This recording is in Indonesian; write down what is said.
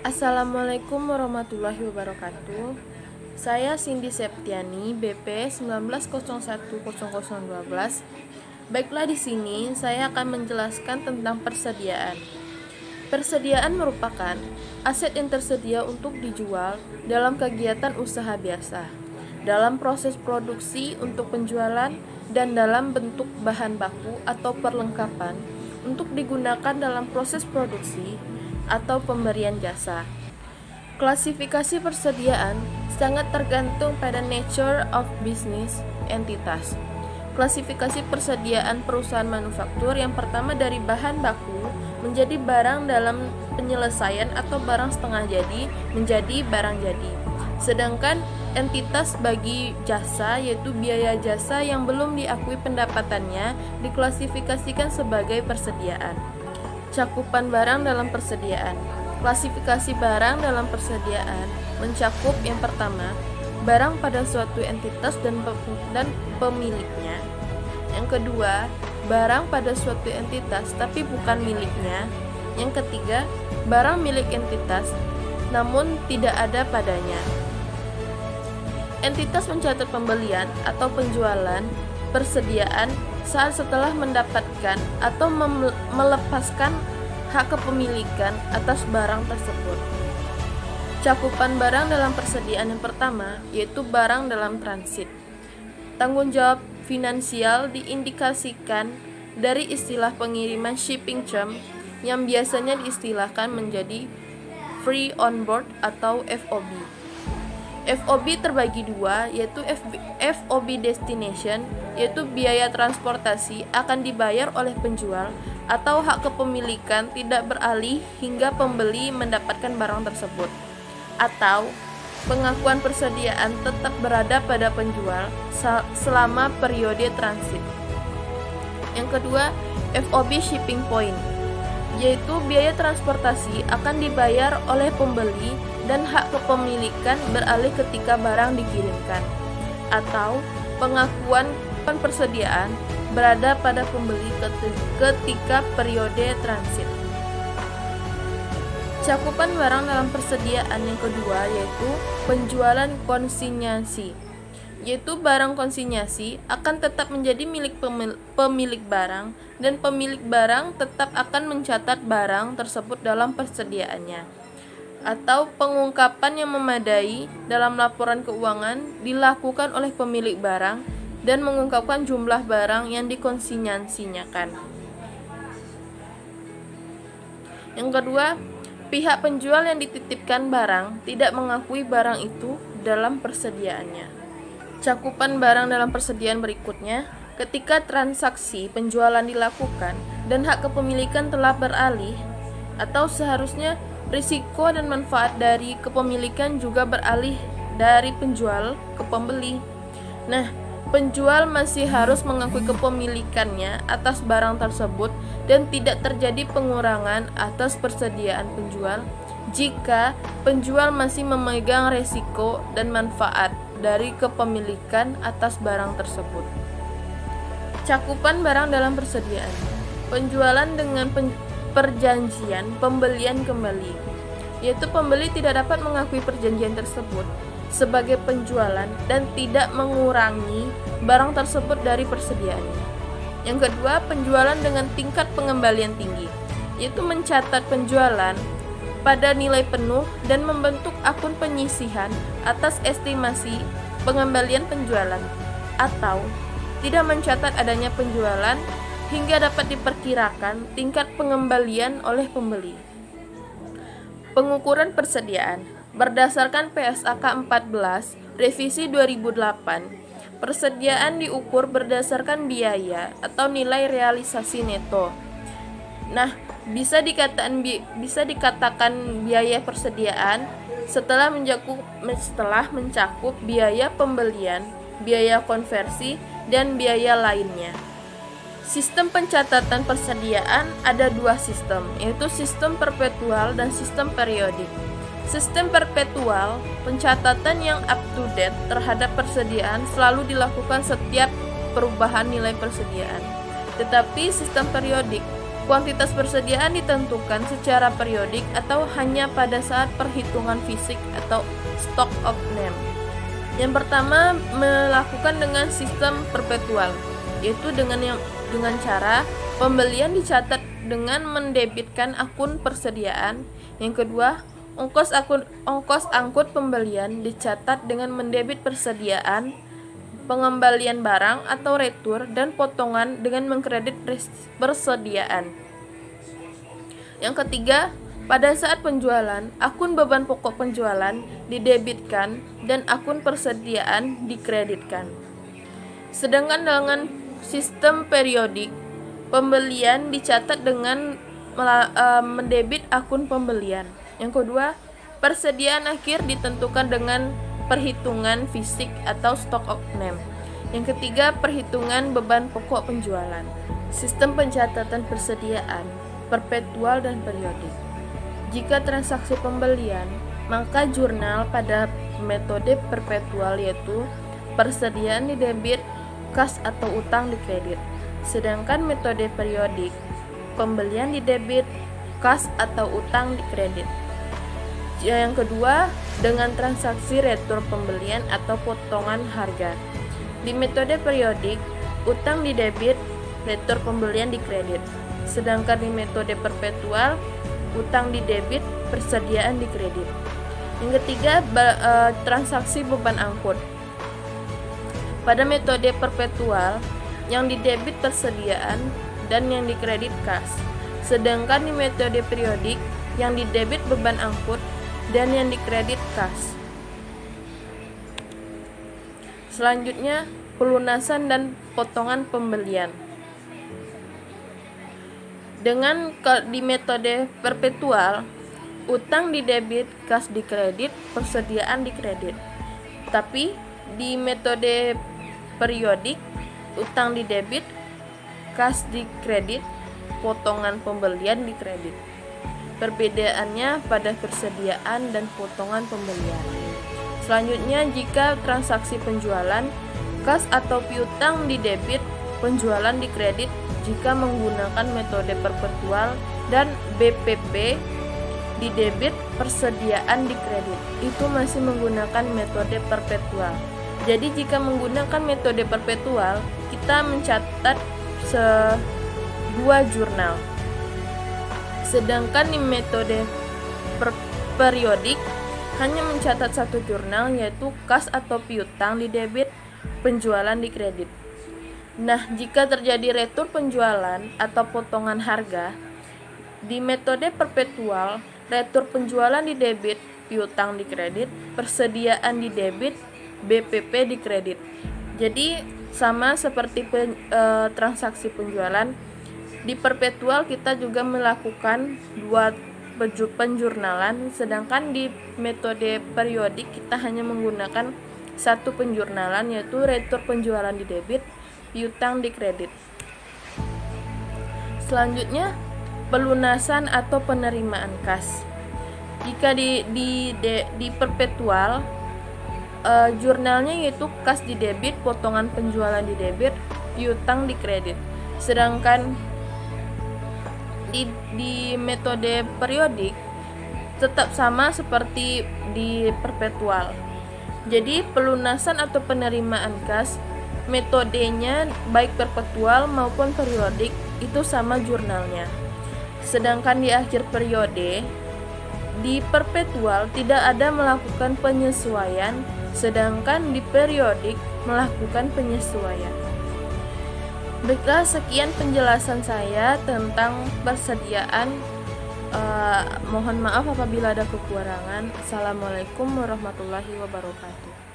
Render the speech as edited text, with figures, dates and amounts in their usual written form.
Assalamualaikum warahmatullahi wabarakatuh. Saya Cindy Septiani, BP 19010012. Baiklah, di sini saya akan menjelaskan tentang persediaan. Persediaan merupakan aset yang tersedia untuk dijual dalam kegiatan usaha biasa, dalam proses produksi untuk penjualan, dan dalam bentuk bahan baku atau perlengkapan untuk digunakan dalam proses produksi atau pemberian jasa. Klasifikasi persediaan sangat tergantung pada nature of business entitas. Klasifikasi persediaan perusahaan manufaktur yang pertama dari bahan baku menjadi barang dalam penyelesaian atau barang setengah jadi menjadi barang jadi. Sedangkan entitas bagi jasa yaitu biaya jasa yang belum diakui pendapatannya diklasifikasikan sebagai persediaan. Cakupan barang dalam persediaan. Klasifikasi barang dalam persediaan mencakup yang pertama, barang pada suatu entitas dan pemiliknya. Yang kedua, barang pada suatu entitas tapi bukan miliknya. Yang ketiga, barang milik entitas namun tidak ada padanya. Entitas mencatat pembelian atau penjualan persediaan saat setelah mendapatkan atau melepaskan hak kepemilikan atas barang tersebut. Cakupan barang dalam persediaan yang pertama yaitu barang dalam transit. Tanggung jawab finansial diindikasikan dari istilah pengiriman shipping term yang biasanya diistilahkan menjadi free on board atau FOB. FOB terbagi dua, yaitu FOB destination, yaitu biaya transportasi akan dibayar oleh penjual atau hak kepemilikan tidak beralih hingga pembeli mendapatkan barang tersebut, atau pengakuan persediaan tetap berada pada penjual selama periode transit. Yang kedua, FOB shipping point, yaitu biaya transportasi akan dibayar oleh pembeli dan hak kepemilikan beralih ketika barang dikirimkan, atau pengakuan persediaan berada pada pembeli ketika periode transit. Cakupan barang dalam persediaan yang kedua yaitu penjualan konsinyasi, yaitu barang konsinyasi akan tetap menjadi milik pemilik barang dan pemilik barang tetap akan mencatat barang tersebut dalam persediaannya, atau pengungkapan yang memadai dalam laporan keuangan dilakukan oleh pemilik barang dan mengungkapkan jumlah barang yang dikonsinyasikan. Yang kedua, pihak penjual yang dititipkan barang tidak mengakui barang itu dalam persediaannya. Cakupan barang dalam persediaan berikutnya, ketika transaksi penjualan dilakukan dan hak kepemilikan telah beralih, atau seharusnya risiko dan manfaat dari kepemilikan juga beralih dari penjual ke pembeli. Nah, penjual masih harus mengakui kepemilikannya atas barang tersebut dan tidak terjadi pengurangan atas persediaan penjual jika penjual masih memegang resiko dan manfaat dari kepemilikan atas barang tersebut. Cakupan barang dalam persediaan. Penjualan dengan perjanjian pembelian kembali, yaitu pembeli tidak dapat mengakui perjanjian tersebut sebagai penjualan dan tidak mengurangi barang tersebut dari persediaannya. Yang kedua, penjualan dengan tingkat pengembalian tinggi, yaitu mencatat penjualan pada nilai penuh dan membentuk akun penyisihan atas estimasi pengembalian penjualan, atau tidak mencatat adanya penjualan hingga dapat diperkirakan tingkat pengembalian oleh pembeli. Pengukuran persediaan. Berdasarkan PSAK 14 revisi 2008, persediaan diukur berdasarkan biaya atau nilai realisasi neto. Nah, bisa dikatakan biaya persediaan setelah mencakup biaya pembelian, biaya konversi, dan biaya lainnya. Sistem pencatatan persediaan ada dua sistem, yaitu sistem perpetual dan sistem periodik. Sistem perpetual, pencatatan yang up-to-date terhadap persediaan selalu dilakukan setiap perubahan nilai persediaan. Tetapi sistem periodik, Kuantitas persediaan ditentukan secara periodik atau hanya pada saat perhitungan fisik atau stock of name. Yang pertama, melakukan dengan sistem perpetual, yaitu dengan cara pembelian dicatat dengan mendebitkan akun persediaan. Yang kedua, ongkos angkut pembelian dicatat dengan mendebit persediaan, pengembalian barang atau retur, dan potongan dengan mengkredit persediaan. Yang ketiga, pada saat penjualan, akun beban pokok penjualan didebitkan dan akun persediaan dikreditkan. Sedangkan dengan sistem periodik, pembelian dicatat dengan mendebit akun pembelian. Yang kedua, persediaan akhir ditentukan dengan perhitungan fisik atau stock of name. Yang ketiga, perhitungan beban pokok penjualan. Sistem pencatatan persediaan, perpetual dan periodik. Jika transaksi pembelian, maka jurnal pada metode perpetual yaitu persediaan didebit, kas atau utang dikredit. Sedangkan metode periodik, pembelian didebit, kas atau utang dikredit. Yang kedua, dengan transaksi retur pembelian atau potongan harga. Di metode periodik, utang didebit, retur pembelian dikredit. Sedangkan di metode perpetual, utang didebit, persediaan dikredit. Yang ketiga, transaksi beban angkut. Pada metode perpetual, yang didebit persediaan dan yang dikredit kas. Sedangkan di metode periodik, yang didebit beban angkut dan yang dikredit kas. Selanjutnya, pelunasan dan potongan pembelian. Di metode perpetual, utang didebit, kas dikredit, persediaan dikredit. Tapi di metode periodik, utang didebit, kas dikredit, potongan pembelian dikredit. Perbedaannya pada persediaan dan potongan pembelian. Selanjutnya, jika transaksi penjualan, kas atau piutang didebit, penjualan dikredit jika menggunakan metode perpetual, dan BPP didebit, persediaan dikredit. Itu masih menggunakan metode perpetual. Jadi jika menggunakan metode perpetual, kita mencatat dua jurnal. Sedangkan di metode periodik hanya mencatat satu jurnal, yaitu kas atau piutang didebit, penjualan dikredit. Nah, jika terjadi retur penjualan atau potongan harga, di metode perpetual, retur penjualan didebit, piutang dikredit, persediaan didebit, BPP dikredit. Jadi sama seperti transaksi penjualan, di perpetual kita juga melakukan dua penjurnalan, sedangkan di metode periodik kita hanya menggunakan satu penjurnalan, yaitu retur penjualan didebit, piutang dikredit. Selanjutnya, pelunasan atau penerimaan kas. Jika di perpetual, jurnalnya yaitu kas didebit, potongan penjualan didebit, piutang dikredit. Sedangkan di metode periodik tetap sama seperti di perpetual. Jadi pelunasan atau penerimaan kas, metodenya baik perpetual maupun periodik itu sama jurnalnya. Sedangkan di akhir periode, di perpetual tidak ada melakukan penyesuaian, sedangkan di periodik melakukan penyesuaian. Baiklah, sekian penjelasan saya tentang persediaan. Mohon maaf apabila ada kekurangan. Assalamualaikum warahmatullahi wabarakatuh.